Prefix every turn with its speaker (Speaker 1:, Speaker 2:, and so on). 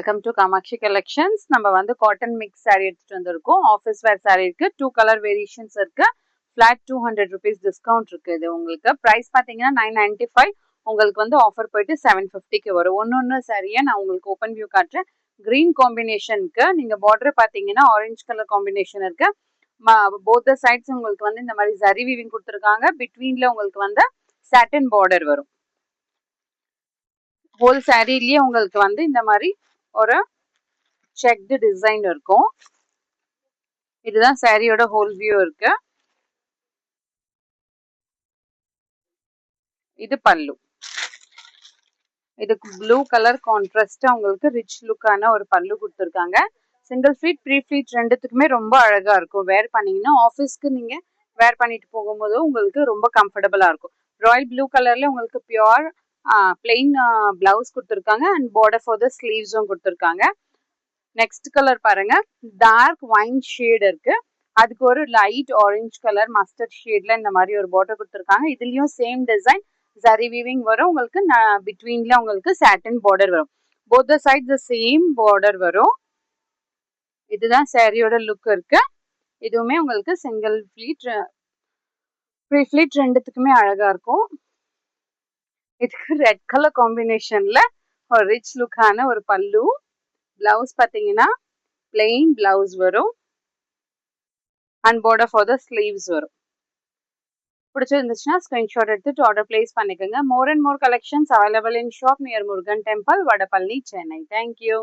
Speaker 1: Welcome to Kamakshi collections. நம்ம வந்து cotton mix sorry எடுத்துட்டு வந்திருக்கோம். ஆஃபீஸ் வேர் சாரி இருக்கு. 2 கலர் வேரியேஷன்ஸ் இருக்கு. ஃபிளாட் 200 rupees டிஸ்கவுண்ட் இருக்கு. இது உங்களுக்கு பிரைஸ் பாத்தீங்கன்னா 995. உங்களுக்கு வந்து ஆஃபர் போயிட்டு 750க்கு வரும். ஒன்னொன்னு சாரியை நான் உங்களுக்கு ஓப்பன் வியூ காட்டுறேன். கிரீன் காம்பினேஷனுக்கு நீங்க பார்டர் பாத்தீங்கன்னா ஆரஞ்சு கலர் காம்பினேஷன் இருக்கு. போத் சைட்ஸ் உங்களுக்கு வந்து இந்த மாதிரி ஜரி வீவிங் கொடுத்துருக்காங்க. பிட்வீன்ல உங்களுக்கு வந்து சாட்டின் பார்டர் வரும். ஹோல் சாரிலேயே உங்களுக்கு வந்து இந்த மாதிரி ஒரு செக்டு டிசைன் இருக்கும். இதுதான் சாரியோட ஹோல் வியூ இருக்கு. இது பல்லு. இதுக்கு ப்ளூ கலர் கான்ட்ராஸ்டா உங்களுக்கு ரிச் லுக்கான ஒரு பல்லு கொடுத்துருக்காங்க. சிங்கிள் ஃபீட் ப்ரீ ஃபீட் ரெண்டுத்துக்குமே ரொம்ப அழகா இருக்கும். வேர் பண்ணீங்கன்னா ஆஃபீஸ்க்கு நீங்க வேர் பண்ணிட்டு போகும்போது உங்களுக்கு ரொம்ப கம்ஃபர்டபுளா இருக்கும். ராயல் ப்ளூ கலர்ல உங்களுக்கு பியோர் பிளெயின் பிளவுஸ் கொடுத்துருக்காங்க அண்ட் பார்டர் ஃபார் த ஸ்லீவ்ஸும் கொடுத்துருக்காங்க. நெக்ஸ்ட் கலர் பாருங்க, டார்க் ஒயின் ஷேட் இருக்கு. அதுக்கு ஒரு லைட் ஆரஞ்சு கலர் மஸ்டர்ட் ஷேட்ல இந்த மாதிரி ஒரு பார்டர் கொடுத்துருக்காங்க. இதுலயும் சேம் டிசைன் ஜரி வீவிங் வரும். உங்களுக்கு பிட்வீன்ல உங்களுக்கு சாட்டின் பார்டர் வரும். போத் சைட் சேம் பார்டர் வரும். இதுதான் சாரியோட லுக் இருக்கு. இதுவுமே உங்களுக்கு சிங்கிள் ஃபிளீட் ப்ரீ ஃபிளீட் ரெண்டுத்துக்குமே அழகா இருக்கும். இதுக்கு ரெட் கலர் காம்பினேஷன்ல ஒரு ரிச் லுக்கான ஒரு பல்லு. பிளவுஸ் பாத்தீங்கன்னா பிளெயின் பிளவுஸ் வரும் and border for the sleeves வரும். பிடிச்சிருந்துச்சுன்னா ஸ்கிரீன்ஷாட் எடுத்துட்டு ஆர்டர் பிளேஸ் பண்ணிக்கோங்க. More and more collections available in shop near Murugan temple, Vadapalani, Chennai. Thank you.